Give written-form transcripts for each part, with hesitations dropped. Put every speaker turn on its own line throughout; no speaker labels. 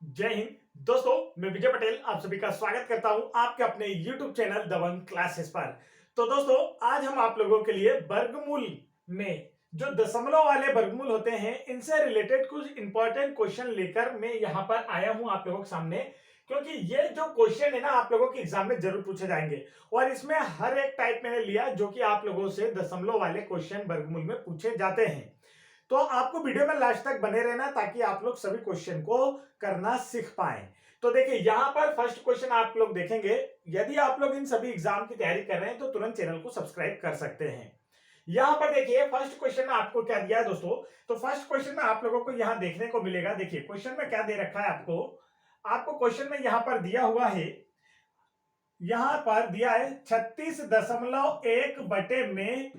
जय हिंद दोस्तों, मैं विजय पटेल आप सभी का स्वागत करता हूं आपके अपने YouTube चैनल दबंग क्लासेस पर। तो दोस्तों, आज हम आप लोगों के लिए वर्गमूल में जो दशमलव वाले वर्गमूल होते हैं इनसे रिलेटेड कुछ इंपॉर्टेंट क्वेश्चन लेकर मैं यहां पर आया हूं आप लोगों के सामने, क्योंकि ये जो क्वेश्चन है ना आप लोगों के एग्जाम में जरूर पूछे जाएंगे और इसमें हर एक टाइप मैंने लिया जो कि आप लोगों से दशमलव वाले क्वेश्चन वर्गमूल में पूछे जाते हैं। तो आपको वीडियो में लास्ट तक बने रहना ताकि आप लोग सभी क्वेश्चन को करना सीख पाए। तो देखिए यहां पर फर्स्ट क्वेश्चन आप लोग देखेंगे। यदि आप लोग इन सभी एग्जाम की तैयारी कर रहे हैं तो तुरंत चैनल को सब्सक्राइब कर सकते हैं। यहां पर देखिए फर्स्ट क्वेश्चन में आपको क्या दिया है दोस्तों। तो फर्स्ट क्वेश्चन में आप लोगों को यहां देखने को मिलेगा। देखिए क्वेश्चन में क्या दे रखा है आपको। आपको क्वेश्चन में यहां पर दिया हुआ है, यहां पर दिया है 36.1 बटे में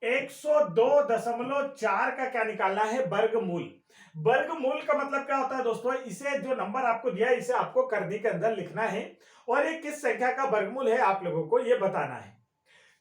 102.4 का क्या निकालना है, वर्गमूल। वर्गमूल का मतलब क्या होता है दोस्तों, इसे जो नंबर आपको दिया है इसे आपको करनी के अंदर लिखना है और ये किस संख्या का वर्गमूल है आप लोगों को ये बताना है।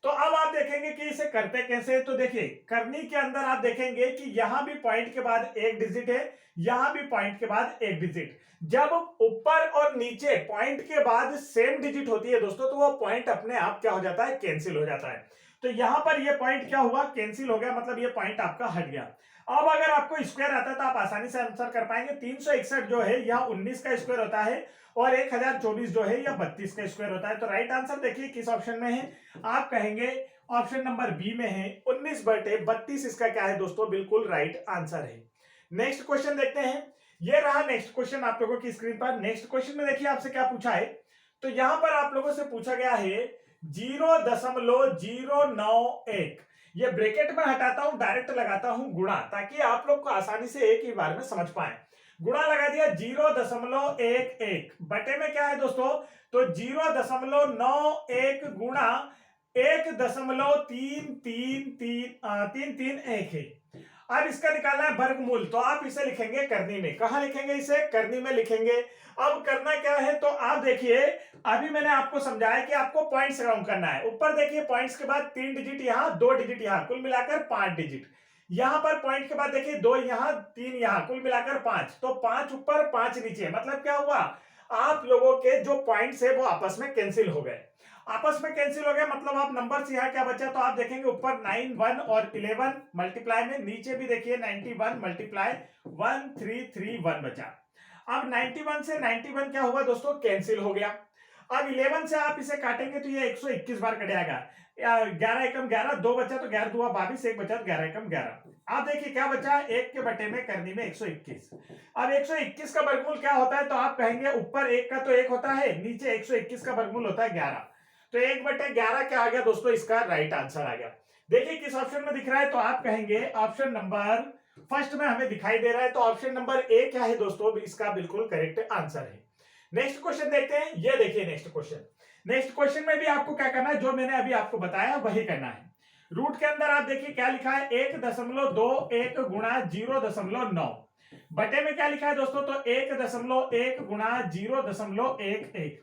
तो अब आप देखेंगे कि इसे करते कैसे। तो देखिए करनी के अंदर आप देखेंगे कि यहां भी पॉइंट के बाद एक डिजिट है, यहां भी पॉइंट के बाद एक डिजिट। जब ऊपर और नीचे पॉइंट के बाद सेम डिजिट होती है दोस्तों तो वो पॉइंट अपने आप क्या हो जाता है, कैंसिल हो जाता है। तो यहां पर ये पॉइंट क्या हुआ, कैंसिल हो गया, मतलब ये पॉइंट आपका हट गया। अब अगर आपको स्क्वायर आता है तो आप आसानी से आंसर कर पाएंगे। 361 जो है यह 19 का स्क्वायर होता है और 1024 जो है यह 32 का स्क्वायर होता है। तो राइट आंसर देखिए किस ऑप्शन में है, आप कहेंगे ऑप्शन नंबर बी में है। 19 बटे 32 इसका क्या है दोस्तों, बिल्कुल राइट आंसर है। नेक्स्ट क्वेश्चन देखते हैं। ये रहा नेक्स्ट क्वेश्चन आप लोगों की स्क्रीन पर। नेक्स्ट क्वेश्चन में देखिए आपसे क्या पूछा है। तो यहां पर आप लोगों से पूछा गया है 0.091। ये ब्रैकेट में हटाता हूं, डायरेक्ट लगाता हूं गुणा, ताकि आप लोग को आसानी से एक ही बार में समझ पाए। गुणा लगा दिया 0.11 बटे में क्या है दोस्तों, तो 0.91 गुणा 1.3333 है। अब इसका निकालना है वर्गमूल, तो आप इसे लिखेंगे करनी में। कहां लिखेंगे इसे, करनी में लिखेंगे। अब करना क्या है, तो आप देखिए अभी मैंने आपको समझाया कि आपको पॉइंट्स काउंट करना है। ऊपर देखिए पॉइंट्स के बाद 3 डिजिट यहां, 2 डिजिट यहां, कुल मिलाकर 5 डिजिट। यहां पर पॉइंट के बाद देखिए 2 यहां, 3 यहां, कुल मिलाकर 5। तो 5 ऊपर 5 नीचे, मतलब क्या हुआ, आप लोगों के जो पॉइंट्स है वो आपस में कैंसिल हो गए। आपस में कैंसिल हो गया मतलब आप नंबर से यहां क्या बचा, तो आप देखेंगे ऊपर 9 1 और 11 मल्टीप्लाई में, नीचे भी देखिए 91 मल्टीप्लाई 1331 बचा। अब 91 से 91 क्या हुआ दोस्तों, कैंसिल हो गया। अब 11 से आप इसे काटेंगे तो ये 121 बार कट जाएगा। 11 एकम 11, 2 बचा तो 11 दूआ 22, 1 बचा तो 11 एकम 11। आप देखिए क्या बचा, 1 के बटे में करनी में 121। अब 121 का वर्गमूल क्या होता है, तो आप कहेंगे ऊपर 1 का तो 1 होता है, नीचे 121 का वर्गमूल होता है 11। तो 1 बटे 11 क्या आ गया दोस्तों, इसका राइट आंसर आ गया। देखिए किस ऑप्शन में दिख रहा है, तो आप कहेंगे ऑप्शन नंबर फर्स्ट में हमें दिखाई दे रहा है। तो ऑप्शन नंबर ए क्या है दोस्तों, इसका बिल्कुल करेक्ट आंसर है। नेक्स्ट क्वेश्चन देखते हैं। ये देखिए नेक्स्ट क्वेश्चन। नेक्स्ट क्वेश्चन में भी आपको क्या करना है, जो मैंने अभी आपको बताया वही करना है। रूट के अंदर आप देखिए क्या लिखा है, 1.21 गुणा 0.9। बटे में क्या लिखा है दोस्तों, तो 1.1 गुणा 0.11।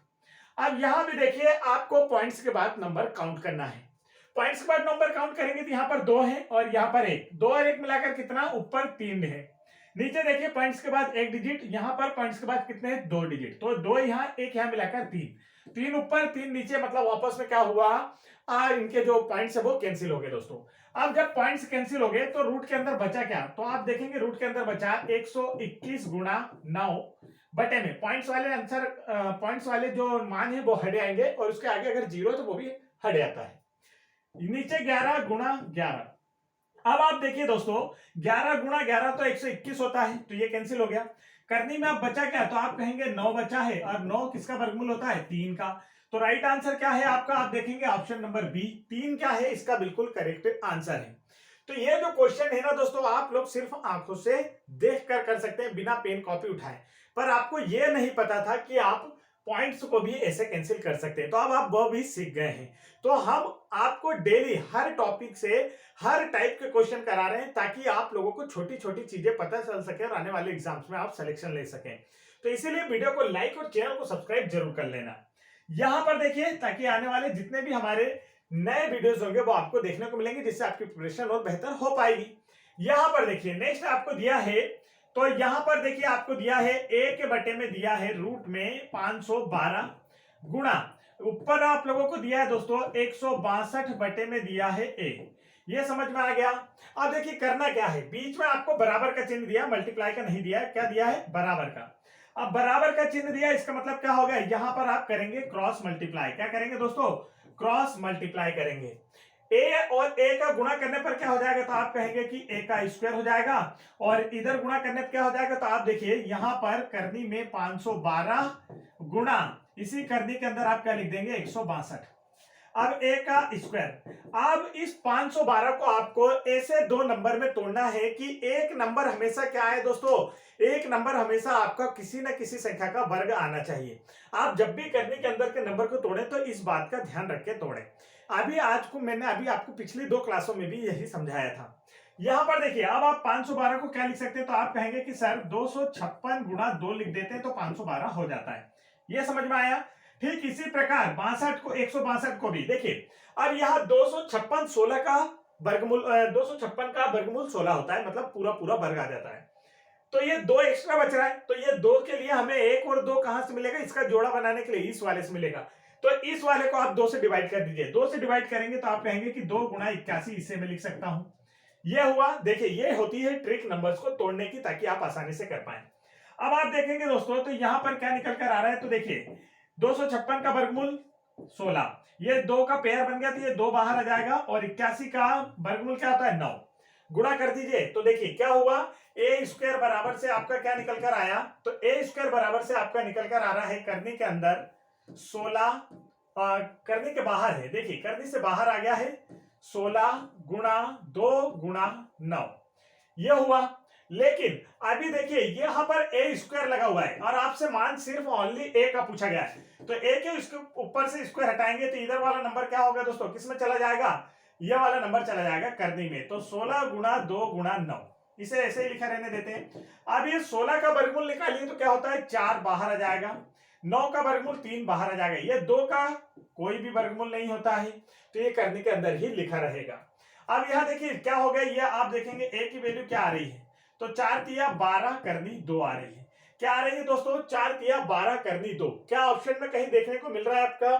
अब यहां भी देखिए आपको पॉइंट्स के बाद नंबर काउंट करना है। पॉइंट्स के बाद नंबर काउंट करेंगे तो यहां पर 2 है और यहां पर 1, 2 और 1 मिलाकर कितना, ऊपर 3 है। नीचे देखिए पॉइंट्स के बाद 1 डिजिट, यहां पर पॉइंट्स के बाद कितने, 2 डिजिट। तो 2 यहां 1 यहां मिलाकर 3, 3 ऊपर 3 नीचे, मतलब वापस में क्या हुआ, इनके जो पॉइंट्स है वो कैंसिल हो गए दोस्तों। अब जब पॉइंट्स कैंसिल हो गए तो रूट के अंदर बचा क्या, तो आप देखेंगे रूट के अंदर बचा 121 गुणा 9 बटे में पॉइंट्स वाले आंसर, पॉइंट्स वाले जो मान है वो हट जाएंगे और उसके आगे अगर 0 है तो वो भी हट जाता है। नीचे 11 गुणा 11। अब आप देखिए दोस्तों 11 गुणा 11 तो 121 होता है, तो ये कैंसिल हो गया। करनी में अब बचा क्या, तो आप कहेंगे 9 बचा है और 9 किसका वर्गमूल होता है, 3 का। तो राइट आंसर क्या है आपका, आप देखेंगे ऑप्शन नंबर बी, 3 क्या है, इसका बिल्कुल करेक्ट आंसर है। तो ये जो क्वेश्चन है ना दोस्तों, आप लोग सिर्फ आंखों से देख कर सकते हैं बिना पेन कॉपी उठाए, पर आपको ये नहीं पता था कि आप पॉइंट्स को भी ऐसे कैंसिल कर सकते हैं। तो अब आप वो भी सीख गए हैं। तो हम आपको डेली हर टॉपिक से हर टाइप के क्वेश्चन करा रहे हैं ताकि आप लोगों को छोटी छोटी चीजें पता चल सके और आने वाले एग्जाम्स में आप सिलेक्शन ले सकें। तो इसीलिए वीडियो को लाइक और चैनल को सब्सक्राइब जरूर कर लेना। यहां पर देखिए ताकि आने वाले जितने भी हमारे नए वीडियोस होंगे वो आपको देखने को मिलेंगे, जिससे आपकी प्रिपरेशन और बेहतर हो पाएगी। यहां पर देखिए नेक्स्ट आपको दिया है तो यहां पर देखिए आपको दिया है a के बटे में दिया है रूट में 512 गुणा ऊपर आप लोगों को दिया है दोस्तों 162 बटे में दिया है a। ये समझ में आ गया। अब देखिए करना क्या है, बीच में आपको बराबर का चिन्ह दिया, मल्टीप्लाई का नहीं दिया, क्या दिया है बराबर का। अब बराबर का चिन्ह दिया, इसका मतलब क्या होगा, यहां पर आप करेंगे क्रॉस मल्टीप्लाई। क्या करेंगे दोस्तों, क्रॉस मल्टीप्लाई करेंगे। ए और ए का गुणा करने पर क्या हो जाएगा, तो आप कहेंगे कि ए का स्क्वायर हो जाएगा, और इधर गुणा करने पर क्या हो जाएगा, तो आप देखिए यहां पर करनी में 512 गुणा इसी करनी के अंदर आप क्या लिख देंगे 162। अब ए का स्क्वायर। अब इस 512 को आपको ऐसे दो नंबर में तोड़ना है कि एक नंबर हमेशा क्या है दोस्तों, एक नंबर हमेशा आपका किसी न किसी संख्या का वर्ग आना चाहिए। आप जब भी करने के अंदर के नंबर को तोड़ें तो इस बात का ध्यान रख के तोड़ें। मैंने अभी आपको पिछली 2 क्लासों में भी यही समझाया था। यहां पर देखिए अब आप 512 को क्या लिख सकते हैं, तो आप कहेंगे कि सर 256 गुणा 2 लिख देते हैं तो 512 हो जाता है। ये समझ में आया। ठीक इसी प्रकार 62 को 162 को भी देखिए, अब यहां 256 16 का वर्गमूल 256 का वर्गमूल 16 होता है, मतलब पूरा पूरा वर्ग आ जाता है। तो ये 2 एक्स्ट्रा बच रहा है, तो ये 2 के लिए हमें 1 और 2 कहां से मिलेगा, इसका जोड़ा बनाने के लिए इस वाले से मिलेगा। तो इस वाले को आप 2 से डिवाइड कर दीजिए। 2 से डिवाइड करेंगे तो आप कहेंगे कि 2 गुणा 81 इसे मैं लिख सकता हूं। ये हुआ। देखिए ये होती है ट्रिक नंबर्स को तोड़ने की, ताकि आप आसानी से कर पाए। अब आप देखेंगे दोस्तों तो यहां पर क्या निकल कर आ रहा है, तो देखिए 256 का वर्गमूल 16, ये 2 का पेयर बन गया, तो ये 2 बाहर आ जाएगा, और 81 का वर्गमूल क्या होता है 9। गुणा कर दीजिए तो देखिए क्या हुआ, ए स्क्वायर बराबर से आपका क्या निकल कर आया, तो ए स्क्वायर बराबर से आपका निकल कर आ रहा है करनी के अंदर 16, करनी के बाहर है, देखिए करनी से बाहर आ गया है 16 गुणा 2 गुणा 9, यह हुआ। लेकिन अभी देखिए यहां पर ए स्क्वायर लगा हुआ है, और आपसे मान सिर्फ ओनली ए का पूछा गया है, तो ए के उसके ऊपर से स्क्वायर हटाएंगे तो इधर वाला नंबर क्या होगा दोस्तों, किसमें चला जाएगा, यह वाला नंबर चला जाएगा करनी में। तो 16 गुणा 2 गुणा 9, इसे ऐसे ही लिखा रहने देते हैं। अब ये 16 का वर्गमूल निकालिए तो क्या होता है 4 बाहर आ जाएगा, 9 का वर्गमूल 3 बाहर आ जाएगा, ये 2 का कोई भी वर्गमूल नहीं होता है, तो ये करने के अंदर ही लिखा रहेगा। अब यहां देखिए क्या हो गया, ये आप देखेंगे ए की वैल्यू क्या आ रही है, तो 4 तिया 12 करनी 2 आ रही है। क्या आ रही है दोस्तों, 4 तिया 12 करनी 2। क्या ऑप्शन में कहीं देखने को मिल रहा है आपका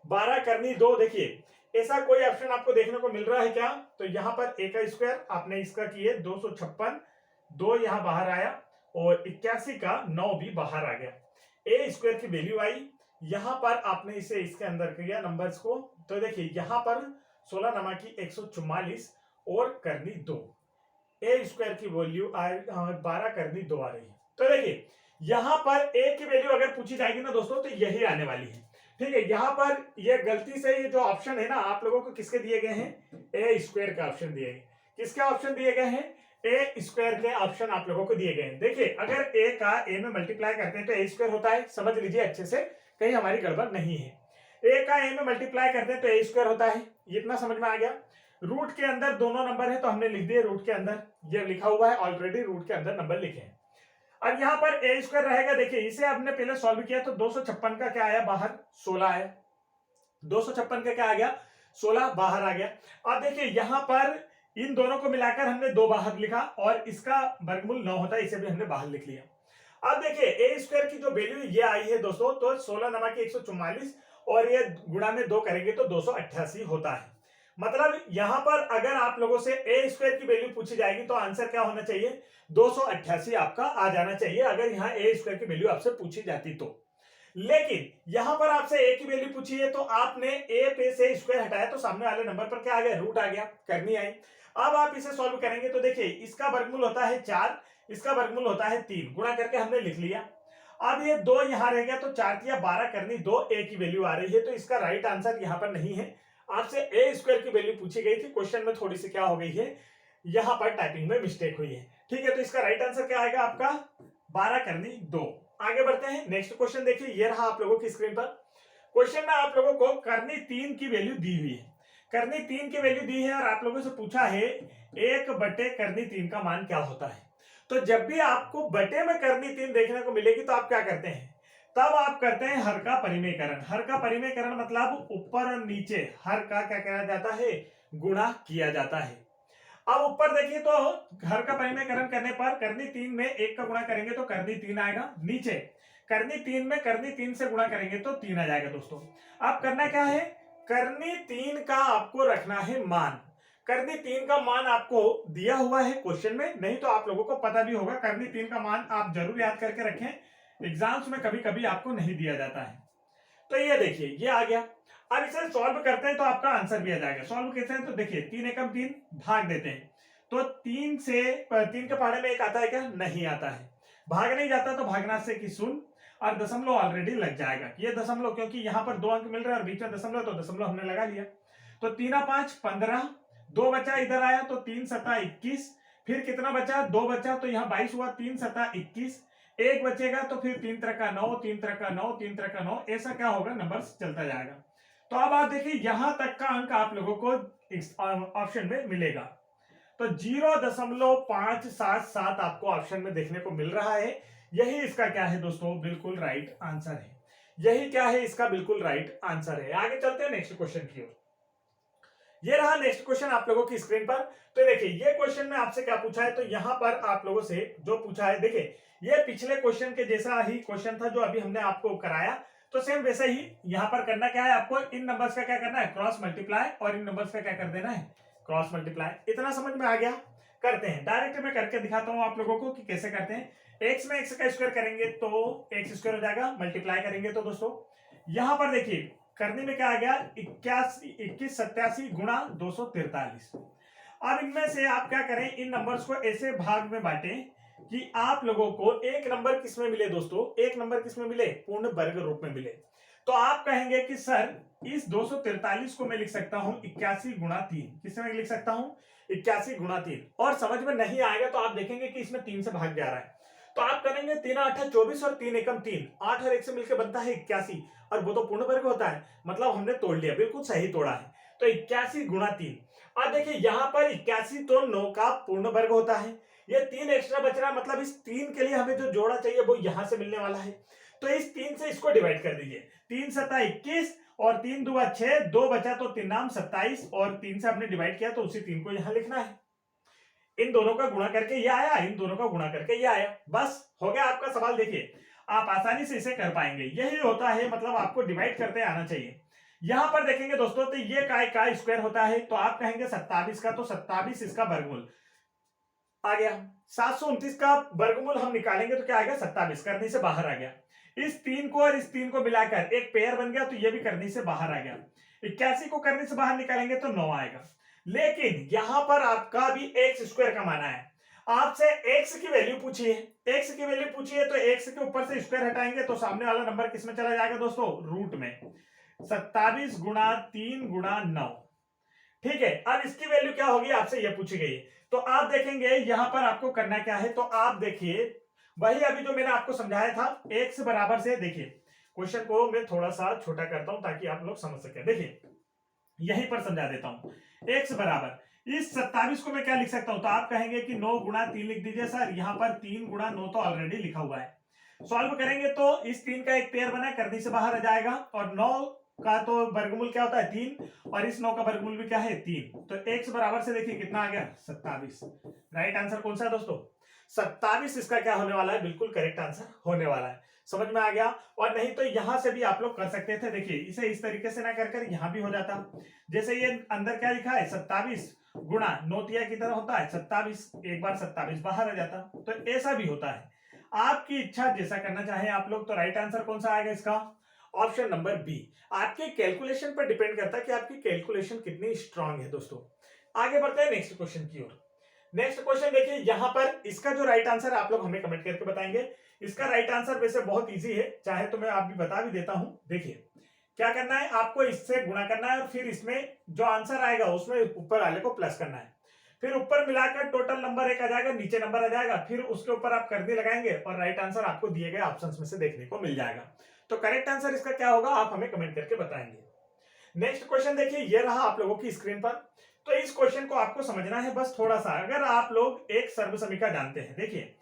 12 करनी 2, देखिए ऐसा कोई ऑप्शन आपको देखने को मिल रहा है क्या, तो यहां पर ए का स्क्वायर आपने इसका किए 256, 2 यहां बाहर आया, और 81 का 9 भी बाहर आ गया, ए स्क्वायर की वैल्यू आई। यहां पर आपने इसे इसके अंदर किया नंबर्स को, तो देखिए यहां पर 16 नमा की 144 और करनी 2, ए स्क्वायर की वैल्यू 12 करनी 2 आ रही है। तो देखिए यहां पर ए की वैल्यू अगर पूछी जाएगी ना दोस्तों तो यही आने वाली है। ठीक है, यहां पर ये गलती से ये जो ऑप्शन है ना आप लोगों को किसके दिए गए हैं, ए स्क्वायर का ऑप्शन दिए गए। किसके ऑप्शन दिए गए हैं, ए स्क्वायर के ऑप्शन आप लोगों को दिए गए हैं। देखिए अगर ए का ए में मल्टीप्लाई करते हैं तो ए स्क्वायर होता है, समझ लीजिए अच्छे से, कहीं हमारी गड़बड़ नहीं है। ए का ए में मल्टीप्लाई करते हैं तो ए स्क्वायर होता है, इतना समझ में आ गया। रूट के अंदर दोनों नंबर है तो हमने लिख दिए रूट के अंदर, ये लिखा हुआ है ऑलरेडी, रूट के अंदर नंबर लिखे हैं। अब यहां पर ए स्क्वायर रहेगा, देखिए इसे आपने पहले सॉल्व किया तो 256 का क्या आया बाहर 16 आया, 256 का क्या आ गया 16 बाहर आ गया। अब देखिए यहां पर इन दोनों को मिलाकर हमने 2 बाहर लिखा, और इसका वर्गमूल 9 होता है, इसे भी हमने बाहर लिख लिया। अब देखिए ए स्क्वायर की जो वैल्यू ये आई है दोस्तों, तो 16 नमा की 144, और ये गुणा में 2 करेंगे तो 288 होता है। मतलब यहां पर अगर आप लोगों से ए स्क्वायर की वैल्यू पूछी जाएगी तो आंसर क्या होना चाहिए 288 आपका आ जाना चाहिए, अगर यहाँ ए स्क्वायर की वैल्यू आपसे पूछी जाती तो। लेकिन यहां पर आपसे ए की वैल्यू पूछी है तो आपने ए पे से स्क्वायर हटाया तो सामने वाले नंबर पर क्या आ गया, रूट आ गया, करनी आई। अब आप इसे सॉल्व करेंगे तो देखिए इसका वर्गमूल होता है 4, इसका वर्गमूल होता है 3, गुणा करके हमने लिख लिया। अब ये 2 यहां रह गया तो 4 तिया 12 करनी 2, ए की वैल्यू आ रही है, तो इसका राइट आंसर यहां पर नहीं है। आपसे ए स्क्वायर की वैल्यू पूछी गई थी, क्वेश्चन में थोड़ी सी क्या हो गई है, यहां पर टाइपिंग में मिस्टेक हुई है। ठीक है, तो इसका राइट आंसर क्या आएगा आपका 12 करनी 2। आगे बढ़ते हैं, नेक्स्ट क्वेश्चन देखिए, ये रहा आप लोगों की स्क्रीन पर। क्वेश्चन में आप लोगों को करनी 3 की वैल्यू दी हुई है, करनी 3 की वैल्यू दी है, और आप लोगों से पूछा है 1 बटे करनी 3 का मान क्या होता है। तो जब भी आपको बटे में करनी 3 देखने को मिलेगी तो आप क्या करते हैं, तब आप करते हैं हर का परिमेयकरण। हर का परिमेयकरण मतलब ऊपर और नीचे हर का क्या किया जाता है, गुणा किया जाता है। अब ऊपर देखिए तो घर का परिमेयकरण करने पर करनी 3 में 1 का गुणा करेंगे तो करनी 3 आएगा, नीचे करनी 3 में करनी 3 से गुणा करेंगे तो 3 आ जाएगा दोस्तों। अब करना क्या है, करनी 3 का आपको रखना है मान। करनी 3 का मान आपको दिया हुआ है क्वेश्चन में, नहीं तो आप लोगों को पता भी होगा। करनी 3 का मान आप जरूर याद करके रखें, एग्जाम्स में कभी कभी आपको नहीं दिया जाता है। तो ये देखिए ये आ गया। अब इसे सॉल्व करते हैं तो आपका आंसर भी आ जाएगा। सॉल्व कैसे हैं तो देखिए 3 एकम 3 भाग देते हैं तो 3 से 3 के पहाड़े में 1 आता है क्या, नहीं आता है। भाग नहीं जाता तो भागना से कि शून्य, और दशमलव ऑलरेडी लग जाएगा। ये दशमलव क्योंकि यहाँ पर 2 अंक मिल रहा है और बीच में दशमलव, तो दशमलव हमने लगा लिया। तो 3 5 15, 2 बचा इधर आया तो 3 7 21, फिर कितना बचा 2 बचा तो यहाँ 22 हुआ, 3 7 21, 1 बचेगा तो फिर 3 3 का 9, 3 3 का 9, 3 3 का 9, ऐसा क्या होगा नंबर चलता जाएगा। तो अब आप देखिए यहां तक का अंक आप लोगों को ऑप्शन में मिलेगा। तो 0.577 आपको ऑप्शन में देखने को मिल रहा है। यही इसका क्या है दोस्तों, बिल्कुल राइट आंसर है। यही क्या है इसका बिल्कुल राइट आंसर है। आगे चलते हैं नेक्स्ट क्वेश्चन की ओर। ये रहा नेक्स्ट क्वेश्चन आप लोगों की स्क्रीन पर। तो देखिए ये क्वेश्चन में आपसे क्या पूछा है, तो यहां पर आप लोगों से जो पूछा है, देखिए ये पिछले क्वेश्चन के जैसा ही क्वेश्चन था जो अभी हमने आपको कराया, तो सेम वैसे ही यहां पर करना क्या है, आपको इन नंबर्स का क्या करना है, क्रॉस मल्टीप्लाई, और इन नंबर्स का क्या कर देना है, क्रॉस मल्टीप्लाई। इतना समझ में आ गया। करते हैं डायरेक्ट मैं करके दिखाता हूं आप लोगों को कि कैसे करते हैं। एक्स में एक्स का स्क्वायर करेंगे तो एक्स स्क्वायर हो जाएगा, मल्टीप्लाई करेंगे तो दोस्तों यहां पर देखिए करने में क्या आ गया, 2187 गुणा 243। अब इनमें से आप क्या करें, इन नंबर्स को ऐसे भाग में बांटें कि आप लोगों को एक नंबर किस में मिले दोस्तों, एक नंबर किस में मिले, पूर्ण वर्ग रूप में मिले। तो आप कहेंगे कि सर इस 243 को मैं लिख सकता हूं 81 गुणा 3। किसमें लिख सकता हूं, 81 गुणा 3। और समझ में नहीं आएगा तो आप देखेंगे कि इसमें 3 से भाग जा रहा है, तो आप करेंगे 3 8 24 और 3 एकम 3, 8 और 1 से मिलकर बनता है 81, और वो तो पूर्ण वर्ग होता है, मतलब हमने तोड़ लिया, बिल्कुल सही तोड़ा है। तो 81 गुणा 3। अब देखिए यहां पर 81 तो 9 का पूर्ण वर्ग होता है, ये 3 एक्स्ट्रा बच रहा है, मतलब इस 3 के लिए हमें जो जोड़ा चाहिए वो यहां से मिलने वाला है। तो इस 3 से इसको डिवाइड कर दीजिए, 3 7 21 और 3 2 6, 2 बचा तो 3 नाम 27, और 3 से हमने डिवाइड किया तो उसी 3 को यहां लिखना है। इन दोनों का गुणा करके ये आया, इन दोनों का गुणा करके ये आया, बस हो गया आपका सवाल। देखिए आप आसानी से इसे कर पाएंगे, यही होता है, मतलब आपको डिवाइड करते आना चाहिए। यहां पर देखेंगे दोस्तों तो ये का स्क्वायर होता है, तो आप कहेंगे 27 का, तो 27 इसका वर्गमूल आ गया। 729 का वर्गमूल हम निकालेंगे तो क्या आएगा, 27 करनी से बाहर आ गया। इस 3 को और इस 3 को मिलाकर एक पेयर बन गया, तो ये भी करनी से बाहर आ गया। 81 को करने से बाहर निकालेंगे तो 9 आएगा। लेकिन यहां पर आपका भी एक्स स्क्वायर का माना है, आपसे एक्स की वैल्यू पूछिए, एक्स की वैल्यू पूछिए, तो एक्स के ऊपर से स्क्वायर हटाएंगे तो सामने वाला नंबर किसमें चला जाएगा दोस्तों, रूट में। 27 गुणा 3 गुणा 9, ठीक है। अब इसकी वैल्यू क्या होगी आपसे ये पूछी गई, तो आप देखेंगे यहां पर आपको करना क्या है, तो आप देखिए वही अभी जो मैंने आपको समझाया था, एक्स बराबर से, देखिए क्वेश्चन को मैं थोड़ा सा छोटा करता हूं ताकि आप लोग समझ सके। देखिए यहीं पर समझा देता हूं, एक्स बराबर इस 27 को मैं क्या लिख सकता हूं, तो आप कहेंगे कि 9 गुणा 3 लिख दीजिए सर। यहां पर 3 गुणा 9 तो ऑलरेडी लिखा हुआ है, सॉल्व करेंगे तो इस 3 का एक पेयर बना, करनी से बाहर आ जाएगा, और 9 का तो वर्गमूल क्या होता है 3, और इस 9 का वर्गमूल भी क्या है 3। तो x बराबर से देखिए कितना आ गया 27। राइट आंसर कौन सा है दोस्तों, 27 इसका क्या होने वाला है, बिल्कुल करेक्ट आंसर होने वाला है। समझ में आ गया। और नहीं तो यहां से भी आप लोग कर सकते थे, देखिए इसे इस तरीके से ना कर यहां भी हो जाता, जैसे ये अंदर क्या लिखा है 27 गुणा 9 तिया की तरह होता है 27, एक बार 27 बाहर आ जाता, तो ऐसा भी होता है। आपकी इच्छा जैसा करना चाहे आप लोग। तो राइट आंसर कौन सा आएगा इसका, ऑप्शन नंबर बी। आपके कैलकुलेशन पर डिपेंड करता है कि आपकी कैलकुलेशन कितनी स्ट्रांग है दोस्तों। आगे बढ़ते हैं नेक्स्ट क्वेश्चन की ओर। नेक्स्ट क्वेश्चन देखिए, यहां पर इसका जो राइट आंसर है आप लोग हमें कमेंट करके बताएंगे। इसका राइट आंसर वैसे बहुत इजी है, चाहे तो मैं आप भी बता भी देता हूं। देखिए क्या करना है, आपको इससे गुणा करना है और फिर इसमें जो आंसर आएगा उसमें ऊपर वाले को प्लस करना है, फिर ऊपर मिलाकर टोटल नंबर 1 आ जाएगा, नीचे नंबर आ जाएगा, फिर उसके ऊपर आप करनी लगाएंगे और राइट आंसर आपको दिए गए ऑप्शंस में से देखने को मिल जाएगा। तो करेक्ट आंसर इसका क्या होगा आप हमें कमेंट करके बताएंगे। नेक्स्ट क्वेश्चन देखिए, ये रहा आप लोगों की स्क्रीन पर। तो इस क्वेश्चन को आपको समझना है बस थोड़ा सा। अगर आप लोग एक सर्वसमीका जानते हैं, देखिए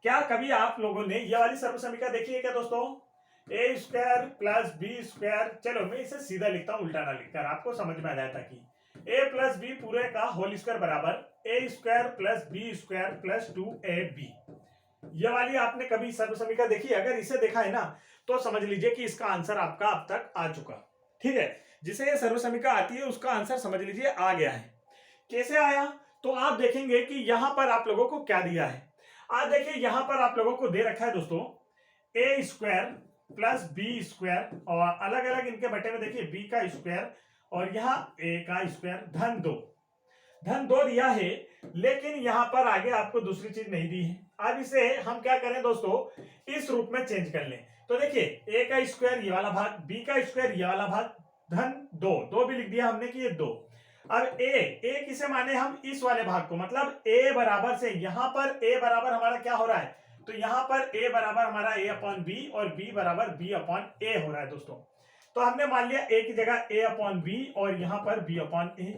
क्या कभी आप लोगों ने ये वाली सर्वसमीका देखी है क्या दोस्तों, ए स्क्वायर प्लस बी स्क्वायर। चलो मैं इसे सीधा लिखता हूं, उल्टा ना लिखकर, आपको समझ में आ जाए, ताकि ए प्लस बी पूरे का होल स्क्वायर बराबर A square plus B square plus 2ab। ये वाली आपने कभी सर्व समीकरण देखी? अगर इसे देखा है ना तो समझ लीजिए कि इसका आंसर आपका अब तक आ चुका। ठीक है, जिसे ये सर्व समीकरण आती है उसका आंसर समझ लीजिए आ गया है। कैसे आया? तो आप देखेंगे कि यहां पर आप लोगों को क्या दिया है। आज देखिए यहां पर आप लोगों को दे रखा है दोस्तों ए स्क्वायर प्लस बी स्क्वायर और अलग अलग इनके बटे में देखिए बी का स्क्वायर और यहाँ ए का स्क्वायर धन दो दिया है, लेकिन यहां पर आगे आपको दूसरी चीज नहीं दी है। अब इसे हम क्या करें दोस्तों, इस रूप में चेंज कर लें। तो देखिए ए का स्क्वायर ये वाला भाग, बी का स्क्वायर ये वाला भाग, धन दो भी लिख दिया हमने कि ये 2। अब ए किसे माने हम? इस वाले भाग को, मतलब ए बराबर से यहां पर ए बराबर हमारा क्या हो रहा है, तो यहां पर ए बराबर हमारा ए अपॉन बी और बी बराबर बी अपॉन ए हो रहा है दोस्तों। तो हमने मान लिया ए की जगह ए अपॉन बी और यहां पर बी अपॉन ए।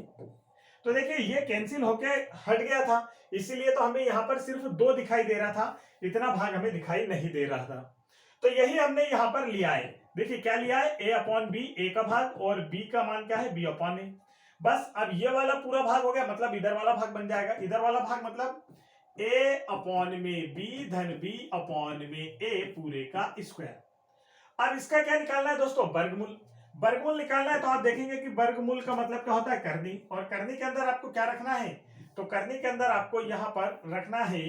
तो देखिए ये कैंसिल होके हट गया था, इसीलिए तो हमें यहाँ पर सिर्फ 2 दिखाई दे रहा था, इतना भाग हमें दिखाई नहीं दे रहा था। तो यही हमने यहाँ पर लिया है। देखिए क्या लिया है, ए अपॉन बी, ए का भाग और बी का मान क्या है, बी अपॉन ए। बस अब ये वाला पूरा भाग हो गया, मतलब इधर वाला भाग बन जाएगा। इधर वाला भाग मतलब ए अपॉन में बी धन बी अपॉन में ए पूरे का स्क्वायर। अब इसका क्या निकालना है दोस्तों, वर्गमूल निकालना है। तो आप देखेंगे कि वर्गमूल का मतलब क्या होता है, करनी। और करनी के अंदर आपको क्या रखना है, तो करनी के अंदर आपको यहां पर रखना है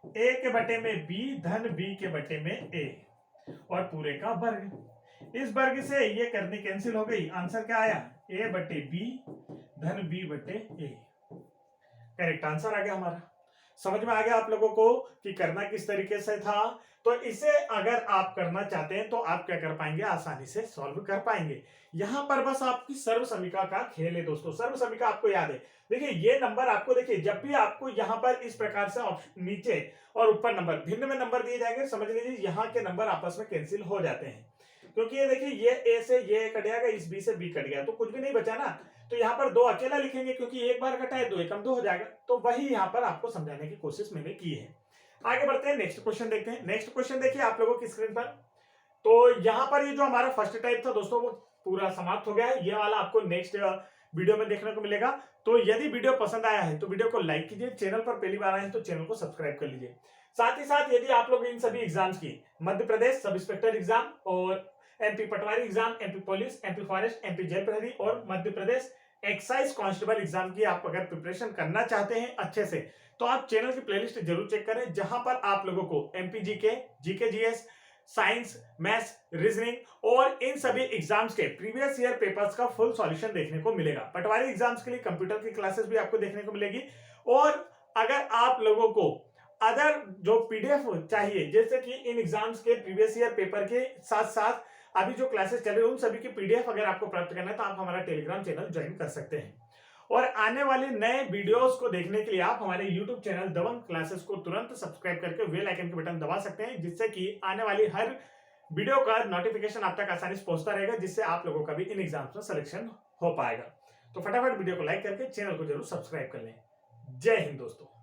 ए के बटे में बी धन बी के बटे में ए और पूरे का वर्ग। इस वर्ग से ये करनी कैंसिल हो गई, आंसर क्या आया, ए बटे बी धन बी बटे ए। करेक्ट आंसर आ गया हमारा। समझ में आ गया आप लोगों को कि करना किस तरीके से था। तो इसे अगर आप करना चाहते हैं तो आप क्या कर पाएंगे, आसानी से सॉल्व कर पाएंगे। यहां पर बस आपकी सर्व समीकरण का खेल है दोस्तों। सर्व समीकरण आपको याद है, देखिए ये नंबर आपको, देखिए जब भी आपको यहां पर इस प्रकार से नीचे और ऊपर नंबर भिन्न में नंबर दिए जाएंगे, समझ लीजिए यहाँ के नंबर आपस में कैंसिल हो जाते हैं। क्योंकि ये देखिए ये ए से ये कट जाएगा, इस बी से बी कट गया, तो कुछ भी नहीं बचा ना। तो यहाँ पर 2 अकेला लिखेंगे क्योंकि एक बार घटा है, 2 एकम 2 हो जाएगा। तो वही यहाँ पर आपको समझाने की कोशिश मैंने की है। आगे बढ़ते हैं, नेक्स्ट क्वेश्चन देखते हैं। नेक्स्ट क्वेश्चन देखिए आप लोगों की स्क्रीन पर। तो यहाँ पर ये जो हमारा फर्स्ट टाइप था दोस्तों वो पूरा समाप्त हो गया है। ये वाला आपको नेक्स्ट वीडियो में देखने को मिलेगा। तो यदि वीडियो पसंद आया है तो वीडियो को लाइक कीजिए, चैनल पर पहली बार आए हैं तो चैनल को सब्सक्राइब कर लीजिए। साथ ही साथ यदि आप लोग इन सभी एग्जाम्स की, Madhya Pradesh sub inspector exam और MP patwari exam, MP police, MP forest, MP jail प्रहरी और Madhya Pradesh excise constable exam की आप अगर प्रिपरेशन करना चाहते हैं अच्छे से, तो आप चैनल की प्लेलिस्ट जरूर चेक करें, जहां पर आप लोगों को MP GK, GK GS, science, maths, reasoning और इन सभी एग्जाम्स के प्रीवियस ईयर पेपर्स का फुल सॉल्यूशन देखने को मिलेगा। पटवारी एग्जाम्स के लिए कंप्यूटर की क्लासेस भी आपको देखने को मिलेगी। और अगर आप लोगों को अदर जो पीडीएफ चाहिए, जैसे कि इन एग्जाम्स के प्रीवियस ईयर पेपर के साथ साथ अभी जो क्लासेस चल रही है उन सभी की पीडीएफ अगर आपको प्राप्त करना है तो आप हमारा टेलीग्राम चैनल ज्वाइन कर सकते हैं। और आने वाले नए वीडियोस को देखने के लिए आप हमारे यूट्यूब चैनल दबंग क्लासेस को तुरंत सब्सक्राइब करके बेल आइकन के बटन दबा सकते हैं, जिससे कि आने वाली हर वीडियो का नोटिफिकेशन आप तक आसानी से पहुंचता रहेगा, जिससे आप लोगों का भी इन एग्जाम्स में सिलेक्शन हो पाएगा। तो फटाफट वीडियो को लाइक करके चैनल को जरूर सब्सक्राइब कर लें। जय हिंद दोस्तों।